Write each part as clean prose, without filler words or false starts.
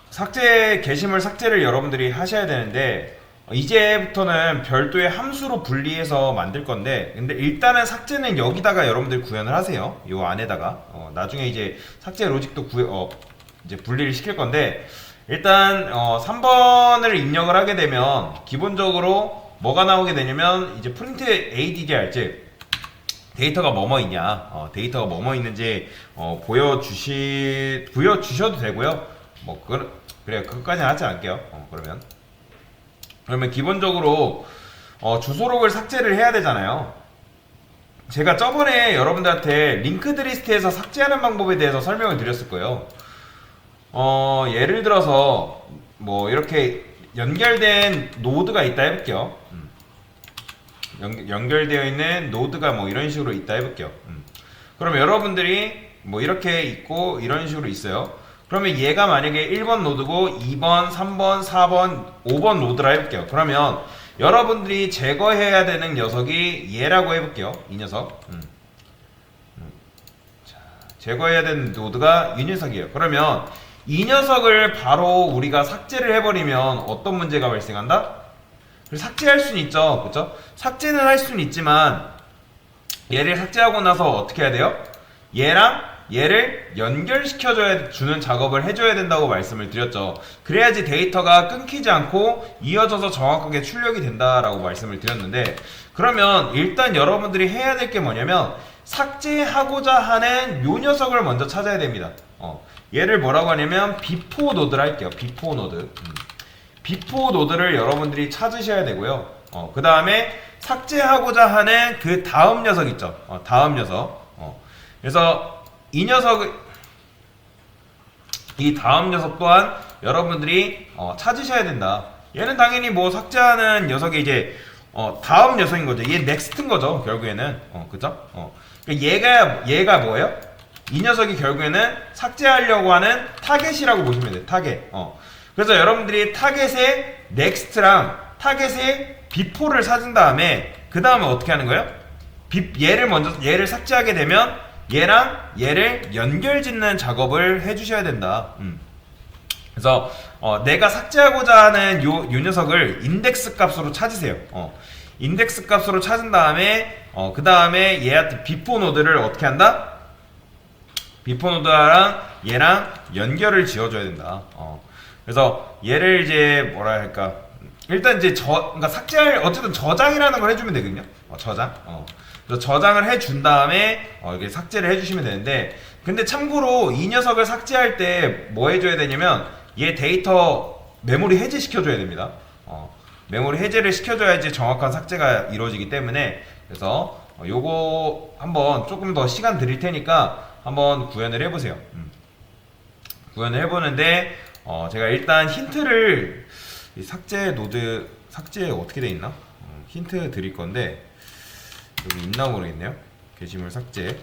삭제 게시물 삭제를 여러분들이 하셔야 되는데 이제부터는 별도의 함수로 분리해서 만들 건데 근데 일단은 삭제는 여기다가 여러분들 구현을 하세요. 요 안에다가 나중에 이제 삭제 로직도 이제 분리를 시킬 건데 일단 3번을 입력을 하게 되면 기본적으로 뭐가 나오게 되냐면 이제 프린트 ADDR 즉 데이터가 뭐뭐 있냐 데이터가 뭐뭐 있는지 보여주셔도 되고요. 뭐 그래요. 그것까지는 하지 않을게요. 그러면 기본적으로 주소록을 삭제를 해야 되잖아요. 제가 저번에 여러분들한테 링크드 리스트에서 삭제하는 방법에 대해서 설명을 드렸을 거예요. 예를 들어서 뭐 이렇게 연결된 노드가 있다 해볼게요. 연결되어 있는 노드가 뭐 이런 식으로 있다 해볼게요. 그럼 여러분들이 뭐 이렇게 있고 이런 식으로 있어요. 그러면 얘가 만약에 1번 노드고 2번, 3번, 4번, 5번 노드라 해볼게요. 그러면 여러분들이 제거해야 되는 녀석이 얘라고 해볼게요. 이 녀석. 자, 제거해야 되는 노드가 이 녀석이에요. 그러면 이 녀석을 바로 우리가 삭제를 해버리면 어떤 문제가 발생한다? 삭제할 수는 있죠. 그쵸? 삭제는 할 수는 있지만 얘를 삭제하고 나서 어떻게 해야 돼요? 얘랑 얘를 연결시켜줘야 주는 작업을 해줘야 된다고 말씀을 드렸죠. 그래야지 데이터가 끊기지 않고 이어져서 정확하게 출력이 된다라고 말씀을 드렸는데 그러면 일단 여러분들이 해야 될 게 뭐냐면 삭제하고자 하는 요 녀석을 먼저 찾아야 됩니다. 얘를 뭐라고 하냐면 비포 노드라 할게요. 비포 노드. 비포 노드를 여러분들이 찾으셔야 되고요. 그 다음에 삭제하고자 하는 그 다음 녀석 있죠. 다음 녀석. 그래서 이 다음 녀석 또한 여러분들이 찾으셔야 된다. 얘는 당연히 뭐 삭제하는 녀석이 이제 다음 녀석인 거죠. 얘 넥스트인 거죠. 결국에는 그죠? 그러니까 얘가 뭐예요? 이 녀석이 결국에는 삭제하려고 하는 타겟이라고 보시면 돼요. 타겟. 그래서 여러분들이 타겟의 넥스트랑 타겟의 비포를 찾은 다음에 그 다음에 어떻게 하는 거예요? 얘를 삭제하게 되면 얘랑 얘를 연결짓는 작업을 해주셔야 된다. 그래서 내가 삭제하고자 하는 요 녀석을 인덱스 값으로 찾으세요. 인덱스 값으로 찾은 다음에 그 다음에 얘한테 비포 노드를 어떻게 한다? 비포 노드랑 얘랑 연결을 지어줘야 된다. 그래서 얘를 이제 뭐라 할까? 일단 이제 그러니까 삭제할 어쨌든 저장이라는 걸 해주면 되거든요. 저장. 그래서 저장을 해준 다음에 이렇게 삭제를 해주시면 되는데 근데 참고로 이 녀석을 삭제할 때 뭐 해줘야 되냐면 얘 데이터 메모리 해제 시켜줘야 됩니다. 메모리 해제를 시켜줘야지 정확한 삭제가 이루어지기 때문에 그래서 요거 한번 조금 더 시간 드릴 테니까 한번 구현을 해보세요. 구현을 해보는데 제가 일단 힌트를 삭제 노드 삭제 어떻게 돼 있나? 힌트 드릴 건데 여기 있나 모르겠네요. 게시물 삭제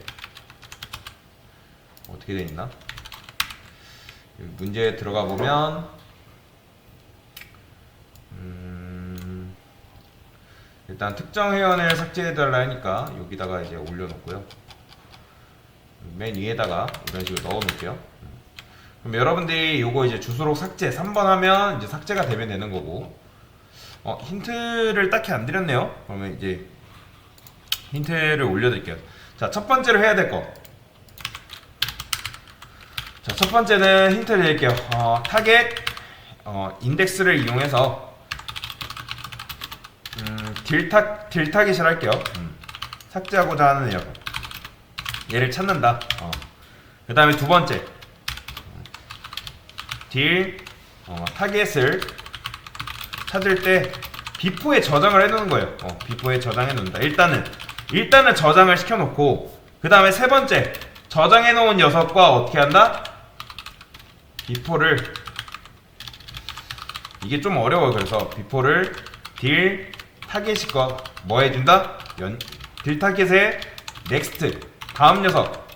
어떻게 돼 있나? 문제에 들어가 보면 일단 특정 회원을 삭제해 달라 하니까 여기다가 이제 올려놓고요. 맨 위에다가 이런 식으로 넣어 놓을게요. 그럼 여러분들이 요거 이제 주소록 삭제 3번 하면 이제 삭제가 되면 되는 거고 힌트를 딱히 안 드렸네요. 그러면 이제 힌트를 올려드릴게요. 자, 첫 번째로 해야 될 거. 자, 첫 번째는 힌트 드릴게요. 타겟 인덱스를 이용해서 딜타겟을 할게요. 삭제하고자 하는 녀석. 얘를 찾는다. 그 다음에 두 번째 타겟을 찾을 때 비포에 저장을 해놓는 거예요. 비포에 저장해 놓는다. 일단은 저장을 시켜놓고 그 다음에 세 번째 저장해 놓은 녀석과 어떻게 한다? 비포를 이게 좀 어려워요. 그래서 비포를 타겟과 뭐 해준다? 타겟의 넥스트 다음 녀석.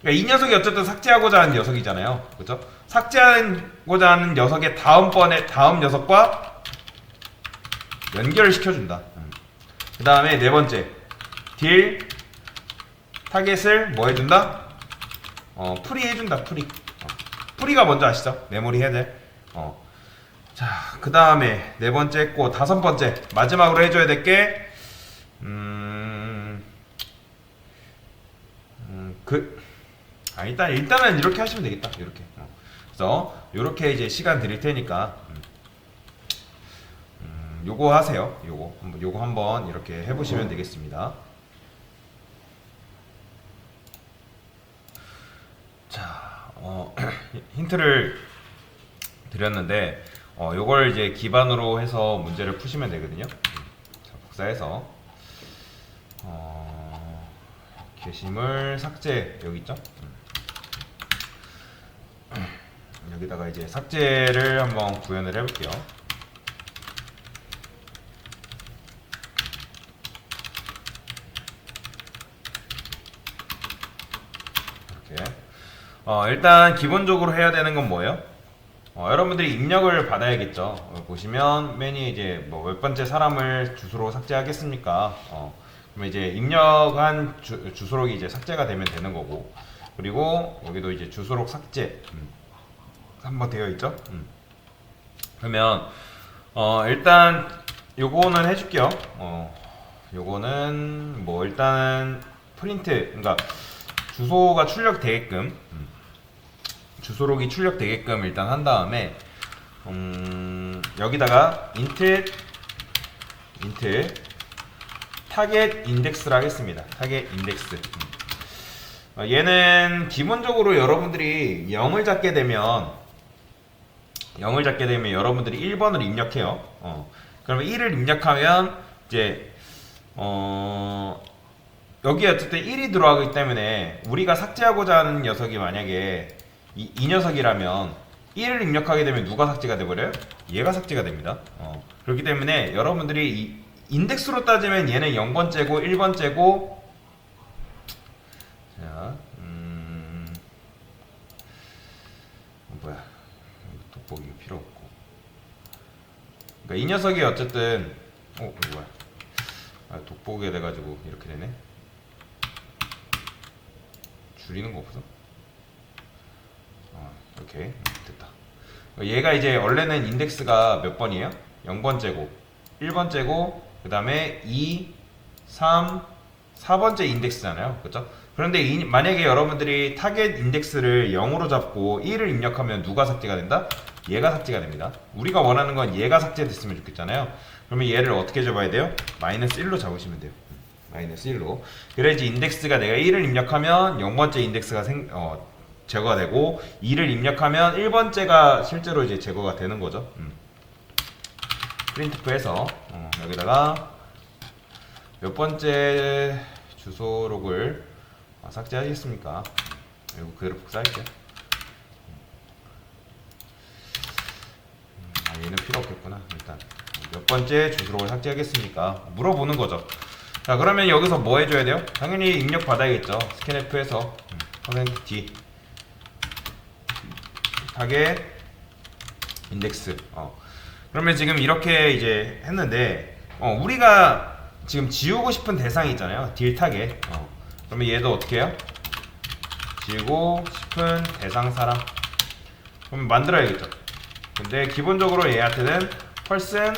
그러니까 이 녀석이 어쨌든 삭제하고자 하는 녀석이잖아요. 그죠? 삭제하고자 하는 녀석의 다음 녀석과 연결을 시켜준다. 그 다음에 네 번째 타겟을 뭐 해준다? 프리 해준다. 뿌리가 먼저 아시죠? 메모리 헤드. 자, 그 다음에 네 번째 했고 다섯 번째 마지막으로 해줘야 될 게 일단은 이렇게 하시면 되겠다. 이렇게. 그래서 이렇게 이제 시간 드릴 테니까 요거 하세요. 요거 한번 이렇게 해보시면 되겠습니다. 자, 힌트를 드렸는데 요걸 이제 기반으로 해서 문제를 푸시면 되거든요. 자, 복사해서 게시물 삭제 여기 있죠? 여기다가 이제 삭제를 한번 구현을 해볼게요. 이렇게. 일단 기본적으로 해야 되는 건 뭐예요? 여러분들이 입력을 받아야겠죠. 보시면 맨 위에 이제 뭐 몇 번째 사람을 주소로 삭제하겠습니까? 그러면 이제 입력한 주소록이 이제 삭제가 되면 되는 거고, 그리고 여기도 이제 주소록 삭제 한번 되어 있죠. 그러면 일단 요거는 해줄게요. 요거는 뭐 일단은 프린트, 그러니까 주소가 출력되게끔 주소록이 출력되게끔 일단 한 다음에 여기다가 int 타겟 인덱스를 하겠습니다. 타겟 인덱스. 얘는 기본적으로 여러분들이 0을 잡게 되면 여러분들이 1번을 입력해요. 그러면 1을 입력하면 이제 여기에 어쨌든 1이 들어가기 때문에 우리가 삭제하고자 하는 녀석이 만약에 이 녀석이라면 1을 입력하게 되면 누가 삭제가 돼버려요? 얘가 삭제가 됩니다. 그렇기 때문에 여러분들이 이 인덱스로 따지면 얘는 0번째고 1번째고, 자, 뭐야, 돋보기 필요 없고, 그러니까 이 녀석이 어쨌든 이거 뭐야, 돋보기가 돼가지고 이렇게 되네. 줄이는 거 없어? 이렇게 됐다. 얘가 이제 원래는 인덱스가 몇 번이에요? 0번째고 1번째고 그 다음에 2, 3, 4번째 인덱스잖아요. 그렇죠? 그런데 만약에 여러분들이 타겟 인덱스를 0으로 잡고 1을 입력하면 누가 삭제가 된다? 얘가 삭제가 됩니다. 우리가 원하는 건 얘가 삭제됐으면 좋겠잖아요. 그러면 얘를 어떻게 잡아야 돼요? 마이너스 1로 잡으시면 돼요. 마이너스 1로. 그래야지 인덱스가 내가 1을 입력하면 0번째 인덱스가 제거가 되고 2를 입력하면 1번째가 실제로 이제 제거가 되는 거죠. 프린트프해서 여기다가 몇 번째 주소록을 삭제하겠습니까? 이거 그대로 복사할게요. 얘는 필요 없겠구나. 일단 몇 번째 주소록을 삭제하겠습니까? 물어보는 거죠. 자, 그러면 여기서 뭐 해줘야 돼요? 당연히 입력 받아야겠죠. 스캔F해서 %D 타겟 인덱스. 그러면 지금 이렇게 이제 했는데 우리가 지금 지우고 싶은 대상이 있잖아요. 딜 타겟. 그러면 얘도 어떻게 해요? 지우고 싶은 대상 사람. 그러면 만들어야겠죠. 근데 기본적으로 얘한테는 person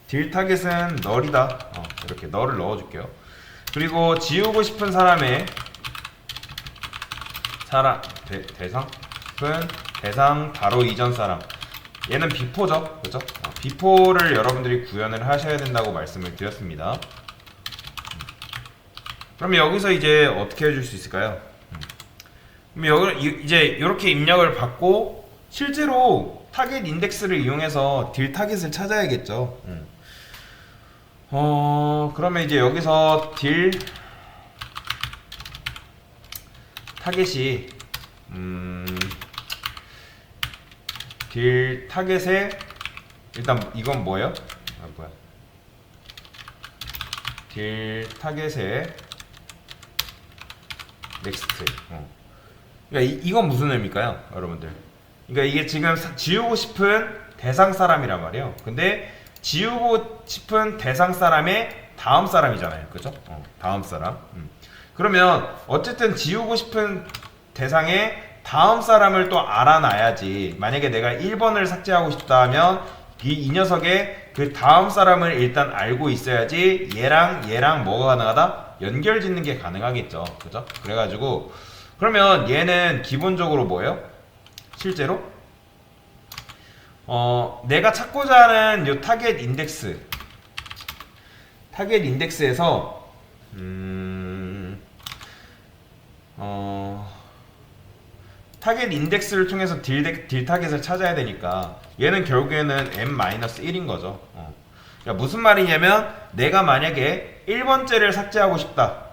딜 타겟은 널이다. 이렇게 널을 넣어줄게요. 그리고 지우고 싶은 사람의 대상 싶은 대상 바로 이전 사람. 얘는 비포죠, 그죠? 비포를 여러분들이 구현을 하셔야 된다고 말씀을 드렸습니다. 그러면 여기서 이제 어떻게 해줄 수 있을까요? 그럼 여기 이제 이렇게 입력을 받고 실제로 타겟 인덱스를 이용해서 딜 타겟을 찾아야겠죠. 그러면 이제 여기서 딜 타겟이 딜 타겟에 일단 이건 뭐예요? 뭐야? 딜 타겟에 넥스트. 그러니까 이건 무슨 의미일까요, 여러분들? 그러니까 이게 지금 지우고 싶은 대상 사람이란 말이에요. 근데 지우고 싶은 대상 사람의 다음 사람이잖아요, 그죠? 다음 사람. 그러면 어쨌든 지우고 싶은 대상의 다음 사람을 또 알아놔야지. 만약에 내가 1번을 삭제하고 싶다 하면 이 녀석의 그 다음 사람을 일단 알고 있어야지 얘랑 뭐가 가능하다? 연결 짓는 게 가능하겠죠. 그죠? 그래가지고 그러면 얘는 기본적으로 뭐예요? 실제로 내가 찾고자 하는 요 타겟 인덱스에서 타겟 인덱스를 통해서 딜 타겟을 찾아야 되니까 얘는 결국에는 m-1인 거죠. 그러니까 무슨 말이냐면 내가 만약에 1번째를 삭제하고 싶다.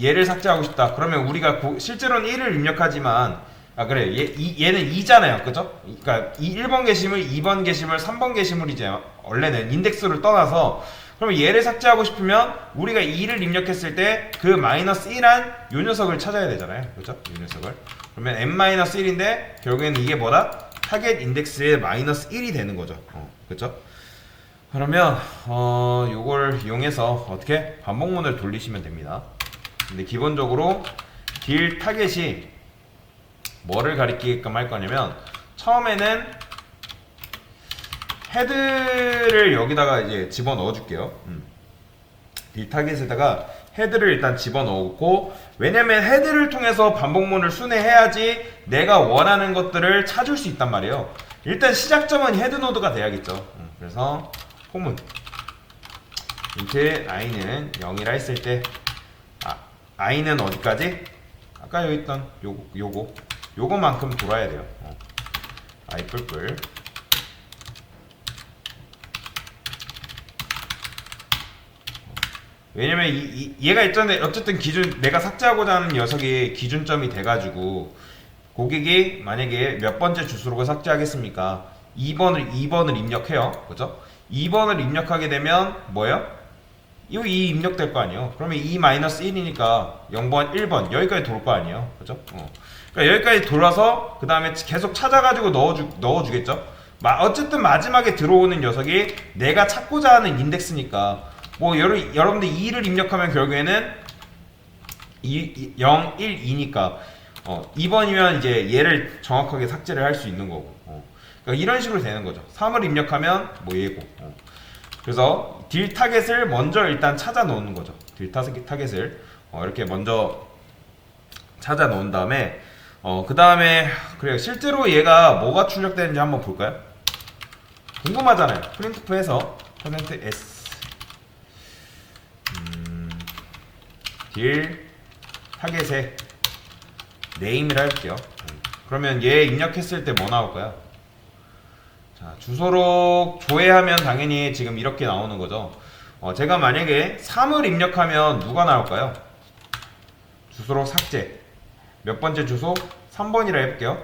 얘를 삭제하고 싶다. 그러면 우리가 실제로는 1을 입력하지만 그래 얘는 2잖아요. 그죠? 그러니까 1번 게시물, 2번 게시물, 3번 게시물이죠. 원래는 인덱스를 떠나서 그러면 얘를 삭제하고 싶으면 우리가 2를 입력했을 때 그 -1한 요 녀석을 찾아야 되잖아요. 그죠? 이 녀석을. 그러면 m-1인데 결국에는 이게 뭐다? 타겟 인덱스의 -1이 되는 거죠. 그죠? 그러면 요걸 이용해서 어떻게 반복문을 돌리시면 됩니다. 근데 기본적으로 딜 타겟이 뭐를 가리키게끔 할 거냐면 처음에는 헤드를 여기다가 이제 집어 넣어 줄게요. 딜 타겟에다가 헤드를 일단 집어 넣고, 왜냐면 헤드를 통해서 반복문을 순회해야지 내가 원하는 것들을 찾을 수 있단 말이에요. 일단 시작점은 헤드 노드가 돼야겠죠. 그래서 포문 인트 i는 0이라 했을 때 i는 어디까지? 아까 여기 있던 요거만큼 돌아야 돼요. i 뿔뿔 왜냐면 얘가 있잖아요. 어쨌든 기준 내가 삭제하고자 하는 녀석이 기준점이 돼가지고 고객이 만약에 몇 번째 주소로 삭제하겠습니까? 2번을 입력해요. 그죠? 2번을 입력하게 되면 뭐예요? 이거 2 입력될 거 아니에요. 그러면 2-1이니까 0번, 1번 여기까지 돌 거 아니에요. 그죠? 그러니까 여기까지 돌아서 그 다음에 계속 찾아가지고 넣어주겠죠? 어쨌든 마지막에 들어오는 녀석이 내가 찾고자 하는 인덱스니까 뭐 여러분들 2를 입력하면 결국에는 0, 1, 2니까 2번이면 이제 얘를 정확하게 삭제를 할 수 있는 거고 그러니까 이런 식으로 되는 거죠. 3을 입력하면 뭐 얘고 그래서 딜 타겟을 먼저 일단 찾아 놓는 거죠. 딜 타겟을 이렇게 먼저 찾아 놓은 다음에 그 다음에 그래요. 실제로 얘가 뭐가 출력되는지 한번 볼까요? 궁금하잖아요. 프린트프해서 %s 딜 타겟에 네임이라 할게요. 그러면 얘 입력했을 때 뭐 나올까요? 자, 주소록 조회하면 당연히 지금 이렇게 나오는 거죠. 제가 만약에 3을 입력하면 누가 나올까요? 주소록 삭제. 몇 번째 주소? 3번이라 해볼게요.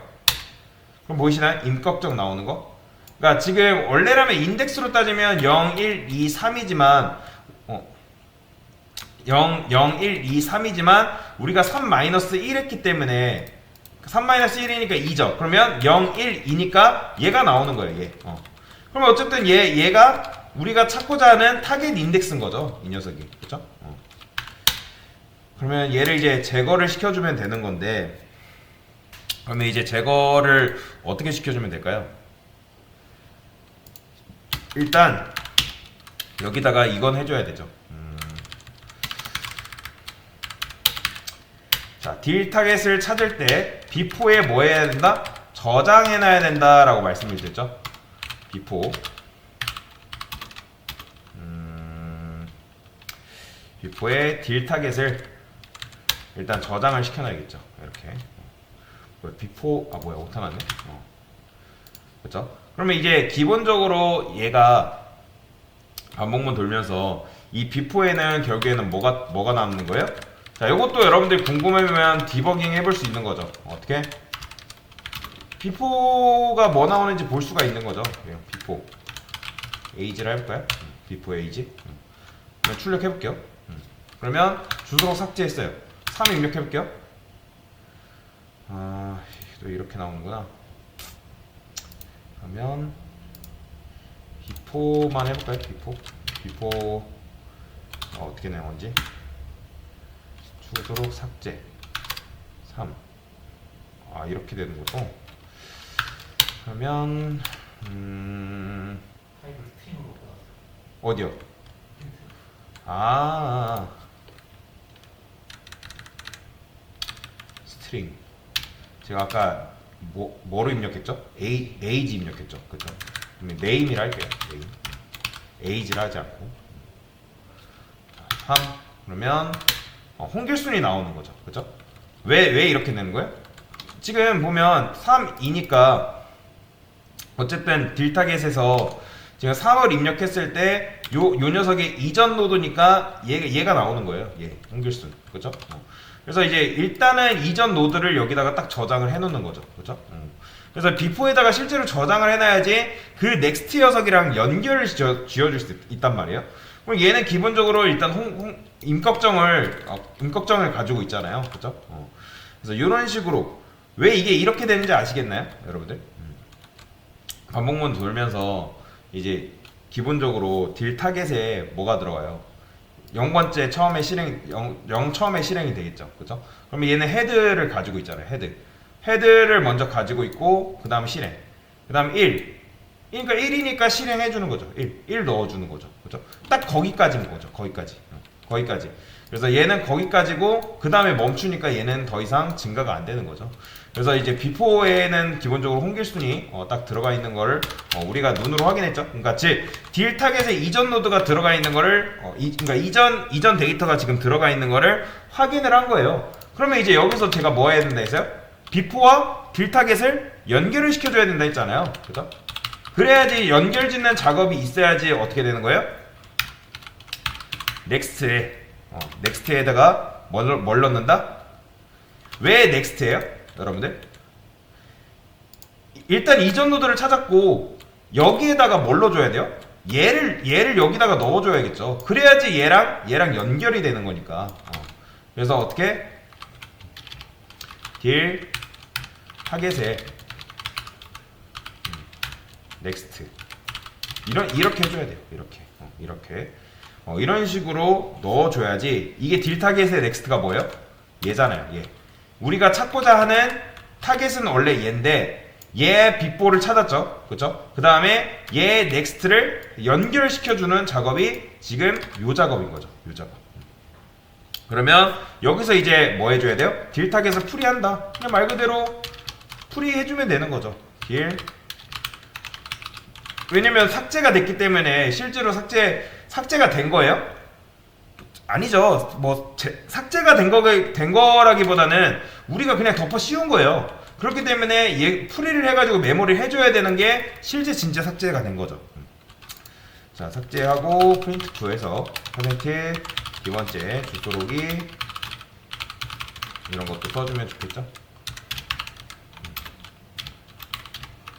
그럼 보이시나요? 임꺽정 나오는 거? 그러니까 지금 원래라면 인덱스로 따지면 0, 1, 2, 3이지만 0, 1, 2, 3이지만 우리가 3-1 했기 때문에 3-1이니까 2죠. 그러면 0, 1, 2니까 얘가 나오는 거예요. 얘. 그러면 어쨌든 얘가 우리가 찾고자 하는 타겟 인덱스인 거죠. 이 녀석이. 그렇죠? 그러면 얘를 이제 제거를 시켜주면 되는 건데 그러면 이제 제거를 어떻게 시켜주면 될까요? 일단 여기다가 이건 해줘야 되죠. 자, 딜 타겟을 찾을 때 비포에 뭐 해야 된다? 저장해놔야 된다라고 말씀을 드렸죠. 비포 비포에 딜 타겟을 일단 저장을 시켜놔야겠죠. 이렇게 비포 뭐야 오타나네. 그렇죠? 그러면 이제 기본적으로 얘가 반복문 돌면서 이 비포에는 결국에는 뭐가 남는 거예요? 자, 이것도 여러분들이 궁금하면 디버깅 해볼 수 있는 거죠. 어떻게? 비포가 뭐 나오는지 볼 수가 있는 거죠. 비포 에이지를 해볼까요? 비포 에이지. 그러면 출력해볼게요. 그러면 주소록 삭제했어요. 3 입력해볼게요. 또 이렇게 나오는구나. 그러면 비포만 해볼까요? 비포 어떻게 나오는지. 주소록 삭제 3. 이렇게 되는 거고. 그러면 파일을 스트링으로 받았어요. 어디요? 힌트. 스트링. 제가 아까 뭐로 입력했죠? 에이지 입력했죠. 그죠? 그러면 네임이라 할게요. 네임. 에이지를 하지 않고. 3. 그러면 홍길순이 나오는 거죠. 그죠? 왜 이렇게 내는 거예요? 지금 보면 3, 2니까 어쨌든 딜타겟에서 지금 3을 입력했을 때 요 녀석의 이전 노드니까 얘가 나오는 거예요. 홍길순. 그죠? 그래서 이제 일단은 이전 노드를 여기다가 딱 저장을 해 놓는 거죠. 그죠? 그래서 비포에다가 실제로 저장을 해놔야지 그 넥스트 녀석이랑 연결을 지어줄 수 있단 말이에요. 그럼 얘는 기본적으로 일단 임꺽정을 가지고 있잖아요. 그죠? 그래서 이런 식으로 왜 이게 이렇게 되는지 아시겠나요? 여러분들? 반복문 돌면서 이제 기본적으로 딜 타겟에 뭐가 들어가요? 0번째 처음에 실행 0 처음에 실행이 되겠죠. 그죠? 그러면 얘는 헤드를 가지고 있잖아요. 헤드를 먼저 가지고 있고 그 다음 실행. 그 다음 1. 그러니까 1이니까 실행해 주는 거죠. 1 넣어 주는 거죠. 그죠? 딱 거기까지인 거죠. 거기까지. 그래서 얘는 거기까지고 그 다음에 멈추니까 얘는 더 이상 증가가 안 되는 거죠. 그래서 이제 비포에는 기본적으로 홍길순이 딱 들어가 있는 거를 우리가 눈으로 확인했죠. 그러니까 즉 딜 타겟에 이전 노드가 들어가 있는 거를 그러니까 이전 데이터가 지금 들어가 있는 거를 확인을 한 거예요. 그러면 이제 여기서 제가 뭐 해야 된다 했어요? 비포와 딜 타겟을 연결을 시켜줘야 된다 했잖아요. 그죠? 그래야지 연결 짓는 작업이 있어야지 어떻게 되는 거예요? 넥스트에다가 뭘 넣는다? 왜 넥스트예요? 여러분들? 일단 이전 노드를 찾았고 여기에다가 뭘 넣어줘야 돼요? 얘를 여기다가 넣어줘야겠죠. 그래야지 얘랑 연결이 되는 거니까. 그래서 어떻게? 딜 타겟에 넥스트 이렇게 해줘야 돼요. 이렇게 이런 식으로 넣어줘야지. 이게 딜 타겟의 넥스트가 뭐예요? 얘잖아요. 얘. 우리가 찾고자 하는 타겟은 원래 얘인데 얘 빅볼을 찾았죠. 그죠? 그 다음에 얘 넥스트를 연결시켜주는 작업이 지금 요 작업인 거죠. 요 작업. 그러면 여기서 이제 뭐 해줘야 돼요? 딜 타겟을 풀이한다. 그냥 말 그대로 풀이해주면 되는 거죠. 왜냐면 삭제가 됐기 때문에 실제로 삭제가 된 거예요? 아니죠. 삭제가 된 거라기보다는 우리가 그냥 덮어 씌운 거예요. 그렇기 때문에 얘 풀이를 해가지고 메모리를 해줘야 되는 게 진짜 삭제가 된 거죠. 자, 삭제하고 프린트 투에서 퍼센트 두 번째 주소록이 이런 것도 써주면 좋겠죠.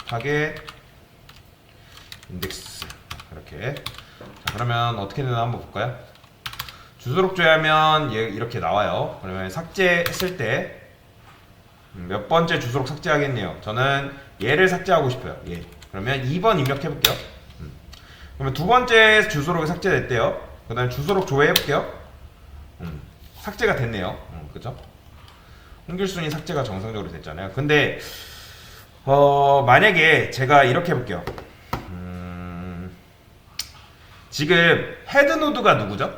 타겟 인덱스 이렇게. 자, 그러면 어떻게 되나 한번 볼까요? 주소록 조회하면 얘 이렇게 나와요. 그러면 삭제했을 때 몇 번째 주소록 삭제하겠네요. 저는 얘를 삭제하고 싶어요. 얘. 그러면 2번 입력해 볼게요. 그러면 두 번째 주소록이 삭제됐대요. 그 다음에 주소록 조회해 볼게요. 삭제가 됐네요. 그죠? 홍길순이 삭제가 정상적으로 됐잖아요. 근데 만약에 제가 이렇게 해볼게요. 지금 헤드 노드가 누구죠?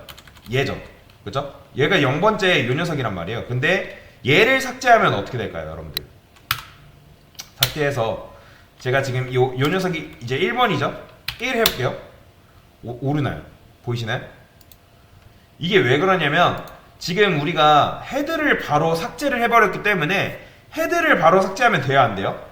얘죠. 그죠? 얘가 0번째 요 녀석이란 말이에요. 근데 얘를 삭제하면 어떻게 될까요, 여러분들? 삭제해서 제가 지금 요 녀석이 이제 1번이죠? 1 해볼게요. 오르나요? 보이시나요? 이게 왜 그러냐면 지금 우리가 헤드를 바로 삭제를 해버렸기 때문에 헤드를 바로 삭제하면 돼요, 안 돼요?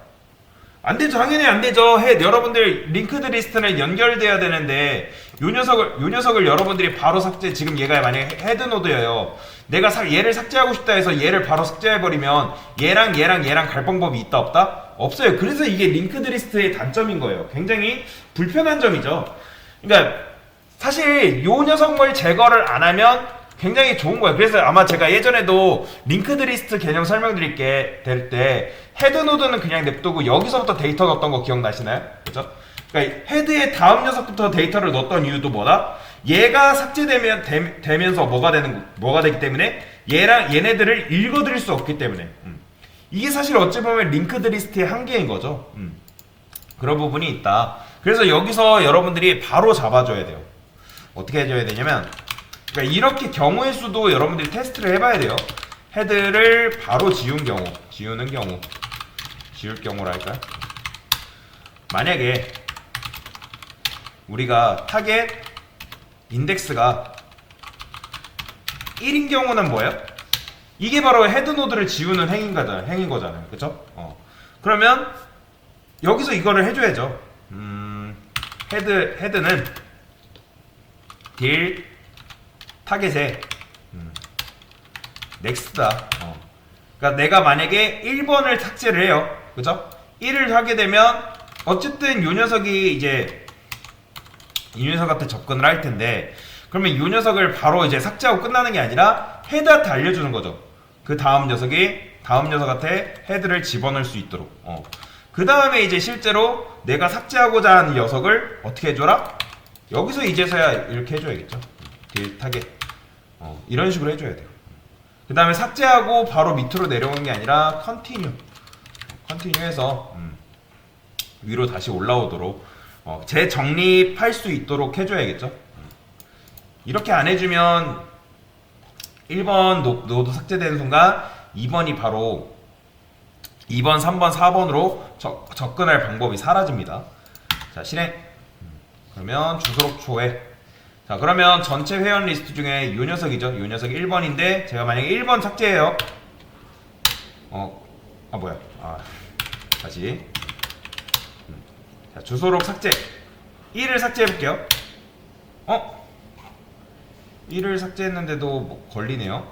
안 되죠. 당연히 안 되죠. 여러분들 링크드 리스트는 연결돼야 되는데 요 녀석을 여러분들이 바로 삭제. 지금 얘가 만약에 헤드 노드예요. 내가 얘를 삭제하고 싶다 해서 얘를 바로 삭제해버리면 얘랑 갈 방법이 있다 없다? 없어요. 그래서 이게 링크드 리스트의 단점인 거예요. 굉장히 불편한 점이죠. 그러니까 사실 요 녀석을 제거를 안 하면 굉장히 좋은 거예요. 그래서 아마 제가 예전에도 링크드 리스트 개념 설명드릴게 될 때 헤드 노드는 그냥 냅두고 여기서부터 데이터 넣었던 거 기억나시나요? 그죠? 그러니까 헤드의 다음 녀석부터 데이터를 넣었던 이유도 뭐다? 얘가 삭제되면서 뭐가 되기 때문에 얘네들을 읽어드릴 수 없기 때문에 이게 사실 어찌 보면 링크드 리스트의 한계인 거죠. 그런 부분이 있다. 그래서 여기서 여러분들이 바로 잡아줘야 돼요. 어떻게 해줘야 되냐면, 그러니까 이렇게 경우의 수도 여러분들이 테스트를 해봐야 돼요. 헤드를 바로 지운 경우, 지울 경우랄까요? 만약에 우리가 타겟 인덱스가 1인 경우는 뭐예요? 이게 바로 헤드 노드를 지우는 행인 거잖아요. 그쵸? 그러면 여기서 이거를 해줘야죠. 헤드는 딜 타겟에 넥스트다. 그러니까 내가 만약에 1번을 삭제를 해요. 그죠? 1을 하게 되면 어쨌든 요 녀석이 이제 이 녀석한테 접근을 할 텐데, 그러면 이 녀석을 바로 이제 삭제하고 끝나는 게 아니라 헤드한테 알려주는 거죠. 그 다음 녀석한테 헤드를 집어넣을 수 있도록. 그 다음에 이제 실제로 내가 삭제하고자 하는 녀석을 어떻게 해줘라? 여기서 이제서야 이렇게 해줘야겠죠. 딜 타겟. 이런 식으로 해줘야 돼요. 그 다음에 삭제하고 바로 밑으로 내려오는 게 아니라 컨티뉴 해서 위로 다시 올라오도록 재정립할 수 있도록 해줘야겠죠. 이렇게 안 해주면 1번 노드 삭제되는 순간 2번이 바로 2번, 3번, 4번으로 접근할 방법이 사라집니다. 자, 실행. 그러면 주소록 조회. 자, 그러면 전체 회원 리스트 중에 요 녀석이죠. 요 녀석이 1번인데 제가 만약에 1번 삭제해요. 다시. 자, 주소록 삭제. 1을 삭제해볼게요. 1을 삭제했는데도 뭐 걸리네요.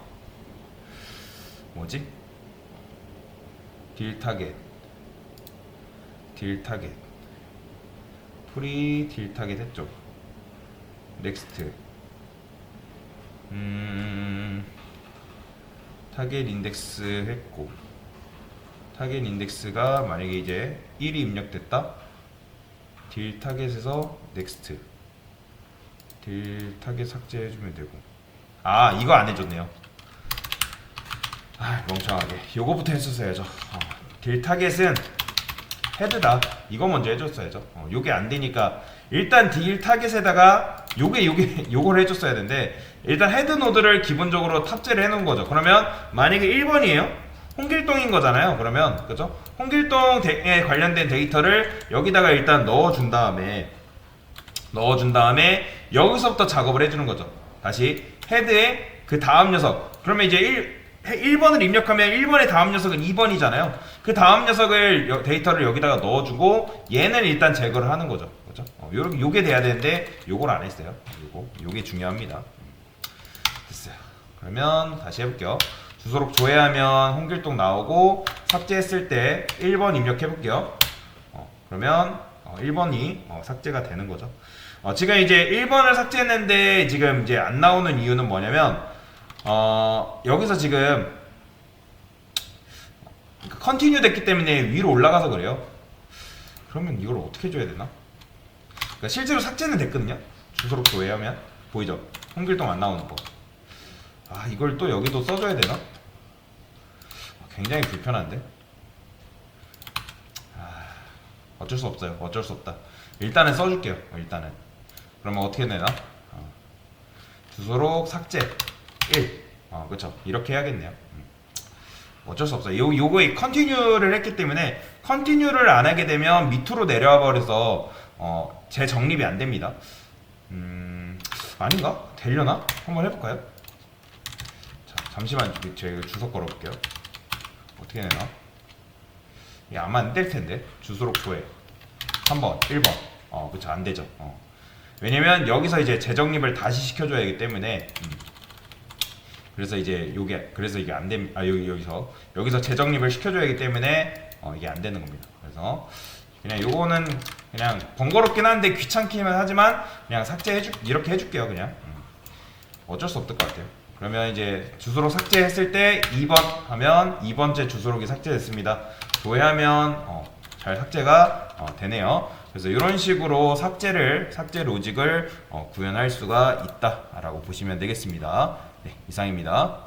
뭐지? 딜 타겟. 프리 딜 타겟 했죠. 넥스트. 타겟 인덱스 했고, 타겟 인덱스가 만약에 이제 1이 입력됐다. 딜 타겟에서 넥스트. 딜 타겟 삭제해주면 되고. 이거 안 해줬네요. 멍청하게. 요거부터 했었어야죠. 딜 타겟은 헤드다. 이거 먼저 해줬어야죠. 요게 안 되니까 일단 딜 타겟에다가 요걸 해줬어야 되는데, 일단 헤드 노드를 기본적으로 탑재를 해놓은 거죠. 그러면 만약에 1번이에요. 홍길동인 거잖아요. 그러면 그죠? 홍길동에 관련된 데이터를 여기다가 일단 넣어준 다음에 여기서부터 작업을 해주는 거죠. 다시 헤드에 그 다음 녀석. 그러면 이제 1번을 입력하면 1번의 다음 녀석은 2번이잖아요. 그 다음 녀석을 데이터를 여기다가 넣어주고 얘는 일단 제거를 하는 거죠. 그죠? 요게 돼야 되는데 요걸 안 했어요. 요게 중요합니다. 됐어요. 그러면 다시 해볼게요. 주소록 조회하면 홍길동 나오고, 삭제했을 때 1번 입력해볼게요. 그러면 1번이 삭제가 되는 거죠. 지금 이제 1번을 삭제했는데 지금 이제 안 나오는 이유는 뭐냐면, 여기서 지금 컨티뉴 됐기 때문에 위로 올라가서 그래요. 그러면 이걸 어떻게 해줘야 되나? 그러니까 실제로 삭제는 됐거든요. 주소록 조회하면 보이죠? 홍길동 안 나오는 거. 이걸 또 여기도 써줘야 되나? 굉장히 불편한데? 어쩔 수 없어요. 어쩔 수 없다. 일단은 써줄게요. 일단은. 그러면 어떻게 되나? 주소록 삭제 1. 그쵸. 이렇게 해야겠네요. 어쩔 수 없어요. 요거에 컨티뉴를 했기 때문에, 컨티뉴를 안 하게 되면 밑으로 내려와 버려서 재정립이 안 됩니다. 아닌가? 되려나? 한번 해볼까요? 자, 잠시만 제가 주소 걸어볼게요. 어떻게 되나? 이게 아마 안 될 텐데. 주소록 조회 3번, 1번. 그쵸. 안 되죠. 왜냐면 여기서 이제 재정립을 다시 시켜줘야 하기 때문에. 그래서 이제 그래서 이게 안 됩니다. 여기서 재정립을 시켜줘야 하기 때문에 이게 안 되는 겁니다. 그래서 그냥 요거는 그냥 번거롭긴 한데 귀찮기만 하지만 그냥 이렇게 해줄게요. 그냥 어쩔 수 없을 것 같아요. 그러면 이제 주소록 삭제했을 때 2번 하면 2번째 주소록이 삭제됐습니다. 조회하면 잘 삭제가 되네요. 그래서 이런 식으로 삭제 로직을 구현할 수가 있다라고 보시면 되겠습니다. 네, 이상입니다.